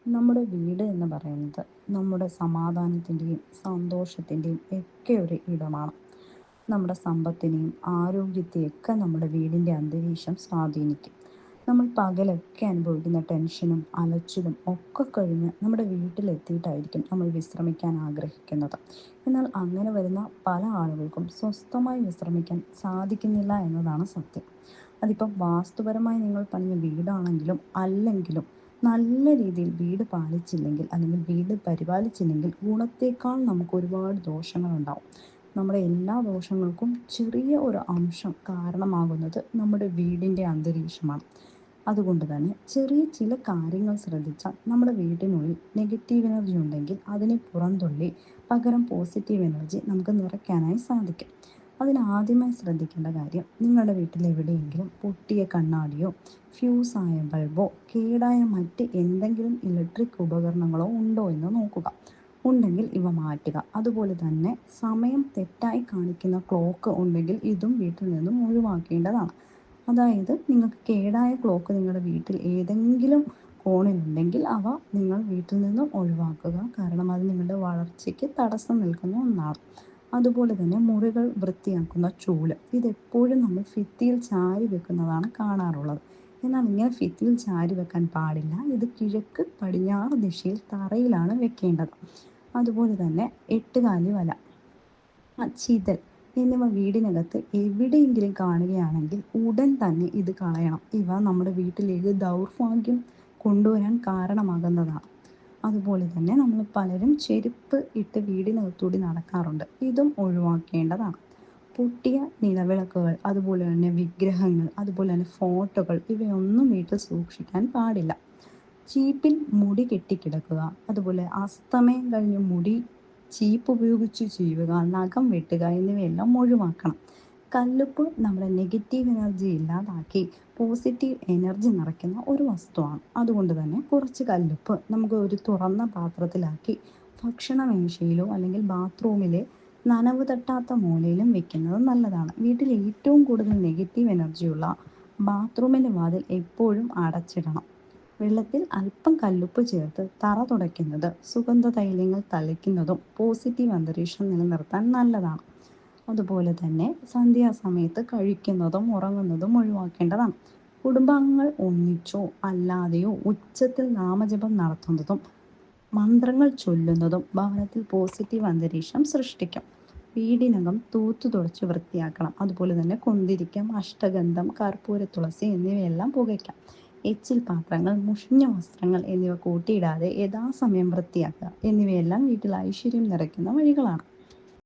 നമ്മുടെ വീട് എന്ന് പറയുന്നത് നമ്മുടെ സമാധാനത്തിൻ്റെയും സന്തോഷത്തിൻ്റെയും ഒക്കെ ഒരു ഇടമാണ്. നമ്മുടെ സമ്പത്തിനെയും ആരോഗ്യത്തെയൊക്കെ നമ്മുടെ വീടിൻ്റെ അന്തരീക്ഷം സ്വാധീനിക്കും. നമ്മൾ പകലൊക്കെ അനുഭവിക്കുന്ന ടെൻഷനും അലച്ചിലും ഒക്കെ കഴിഞ്ഞ് നമ്മുടെ വീട്ടിലെത്തിയിട്ടായിരിക്കും നമ്മൾ വിശ്രമിക്കാൻ ആഗ്രഹിക്കുന്നത്. എന്നാൽ അങ്ങനെ വരുന്ന പല ആളുകൾക്കും സ്വസ്ഥമായി വിശ്രമിക്കാൻ സാധിക്കുന്നില്ല എന്നതാണ് സത്യം. അതിപ്പം വാസ്തുപരമായി നിങ്ങൾ പണിഞ്ഞ വീടാണെങ്കിലും അല്ലെങ്കിലും നല്ല രീതിയിൽ വീട് പാലിച്ചില്ലെങ്കിൽ അല്ലെങ്കിൽ വീട് പരിപാലിച്ചില്ലെങ്കിൽ ഗുണത്തേക്കാൾ നമുക്ക് ഒരുപാട് ദോഷങ്ങളുണ്ടാവും. നമ്മുടെ എല്ലാ ദോഷങ്ങൾക്കും ചെറിയ ഒരു അംശം കാരണമാകുന്നത് നമ്മുടെ വീടിൻ്റെ അന്തരീക്ഷമാണ്. അതുകൊണ്ട് തന്നെ ചെറിയ ചില കാര്യങ്ങൾ ശ്രദ്ധിച്ചാൽ നമ്മുടെ വീട്ടിനുള്ളിൽ നെഗറ്റീവ് എനർജി ഉണ്ടെങ്കിൽ അതിനെ പുറന്തള്ളി പകരം പോസിറ്റീവ് എനർജി നമുക്ക് നിറയ്ക്കാനായി സാധിക്കും. അതിനാദ്യമായി ശ്രദ്ധിക്കേണ്ട കാര്യം, നിങ്ങളുടെ വീട്ടിൽ എവിടെയെങ്കിലും പൊട്ടിയ കണ്ണാടിയോ ഫ്യൂസായ ബൾബോ കേടായ മറ്റ് എന്തെങ്കിലും ഇലക്ട്രിക് ഉപകരണങ്ങളോ ഉണ്ടോ എന്ന് നോക്കുക. ഉണ്ടെങ്കിൽ ഇവ മാറ്റുക. അതുപോലെ തന്നെ സമയം തെറ്റായി കാണിക്കുന്ന ക്ലോക്ക് ഉണ്ടെങ്കിൽ ഇതും വീട്ടിൽ നിന്നും ഒഴിവാക്കേണ്ടതാണ്. അതായത് നിങ്ങൾക്ക് കേടായ ക്ലോക്ക് നിങ്ങളുടെ വീട്ടിൽ ഏതെങ്കിലും കോണിലുണ്ടെങ്കിൽ അവ നിങ്ങൾ വീട്ടിൽ നിന്നും ഒഴിവാക്കുക. കാരണം അത് നിങ്ങളുടെ വളർച്ചയ്ക്ക് തടസ്സം നിൽക്കുന്ന ഒന്നാണ്. അതുപോലെ തന്നെ മുറികൾ വൃത്തിയാക്കുന്ന ചൂല് ഇതെപ്പോഴും നമ്മൾ ഭിത്തിയിൽ ചാരി വെക്കുന്നതാണ് കാണാറുള്ളത്. എന്നാൽ ഇങ്ങനെ ഭിത്തിയിൽ ചാരി വെക്കാൻ പാടില്ല. ഇത് കിഴക്ക് പടിഞ്ഞാറ് ദിശയിൽ തറയിലാണ് വെക്കേണ്ടത്. അതുപോലെ തന്നെ എട്ടുകാലി വല, ചിതൽ എന്നിവ വീടിനകത്ത് എവിടെയെങ്കിലും കാണുകയാണെങ്കിൽ ഉടൻ തന്നെ ഇത് കളയണം. ഇവ നമ്മുടെ വീട്ടിലേക്ക് ദൗർഭാഗ്യം കൊണ്ടുവരാൻ കാരണമാകുന്നതാണ്. അതുപോലെ തന്നെ നമ്മൾ പലരും ചെരുപ്പ് ഇട്ട് വീടിനകത്തൂടി നടക്കാറുണ്ട്. ഇതും ഒഴിവാക്കേണ്ടതാണ്. പൊട്ടിയ നിലവിളക്കുകൾ, അതുപോലെ തന്നെ വിഗ്രഹങ്ങൾ, അതുപോലെ തന്നെ ഫോട്ടോകൾ ഇവയൊന്നും വീട്ടിൽ സൂക്ഷിക്കാൻ പാടില്ല. ചീപ്പിൽ മുടി കെട്ടിക്കിടക്കുക, അതുപോലെ അസ്തമയം കഴിഞ്ഞ് മുടി ചീപ്പ് ഉപയോഗിച്ച് ചെയ്യുക, നഖം വെട്ടുക എന്നിവയെല്ലാം ഒഴിവാക്കണം. കല്ലുപ്പ് നമ്മുടെ നെഗറ്റീവ് എനർജി ഇല്ലാതാക്കി പോസിറ്റീവ് എനർജി നിറയ്ക്കുന്ന ഒരു വസ്തുവാണ്. അതുകൊണ്ട് തന്നെ കുറച്ച് കല്ലുപ്പ് നമുക്ക് ഒരു തുറന്ന പാത്രത്തിലാക്കി ഭക്ഷണമേശയിലോ അല്ലെങ്കിൽ ബാത്റൂമിലെ നനവ് തട്ടാത്ത മൂലയിലും വെക്കുന്നത് നല്ലതാണ്. വീട്ടിൽ ഏറ്റവും കൂടുതൽ നെഗറ്റീവ് എനർജിയുള്ള ബാത്റൂമിൻ്റെ വാതിൽ എപ്പോഴും അടച്ചിടണം. വെള്ളത്തിൽ അല്പം കല്ലുപ്പ് ചേർത്ത് തറ തുടയ്ക്കുന്നത്, സുഗന്ധ തൈലങ്ങൾ തളിക്കുന്നതും പോസിറ്റീവ് അന്തരീക്ഷം നിലനിർത്താൻ നല്ലതാണ്. അതുപോലെ തന്നെ സന്ധ്യാസമയത്ത് കഴിക്കുന്നതും ഉറങ്ങുന്നതും ഒഴിവാക്കേണ്ടതാണ്. കുടുംബാംഗങ്ങൾ ഒന്നിച്ചോ അല്ലാതെയോ ഉച്ചത്തിൽ നാമജപം നടത്തുന്നതും മന്ത്രങ്ങൾ ചൊല്ലുന്നതും ഭവനത്തിൽ പോസിറ്റീവ് അന്തരീക്ഷം സൃഷ്ടിക്കും. വീടിനകം തൂത്തു തുടച്ച് വൃത്തിയാക്കണം. അതുപോലെ തന്നെ കുന്തിരിക്കം, അഷ്ടഗന്ധം, കർപ്പൂര തുളസി എന്നിവയെല്ലാം പുകയ്ക്കാം. എച്ചിൽ പാത്രങ്ങൾ, മുഷിഞ്ഞ വസ്ത്രങ്ങൾ എന്നിവ കൂട്ടിയിടാതെ യഥാസമയം വൃത്തിയാക്കുക എന്നിവയെല്ലാം വീട്ടിൽ ഐശ്വര്യം നിറയ്ക്കുന്ന വഴികളാണ്.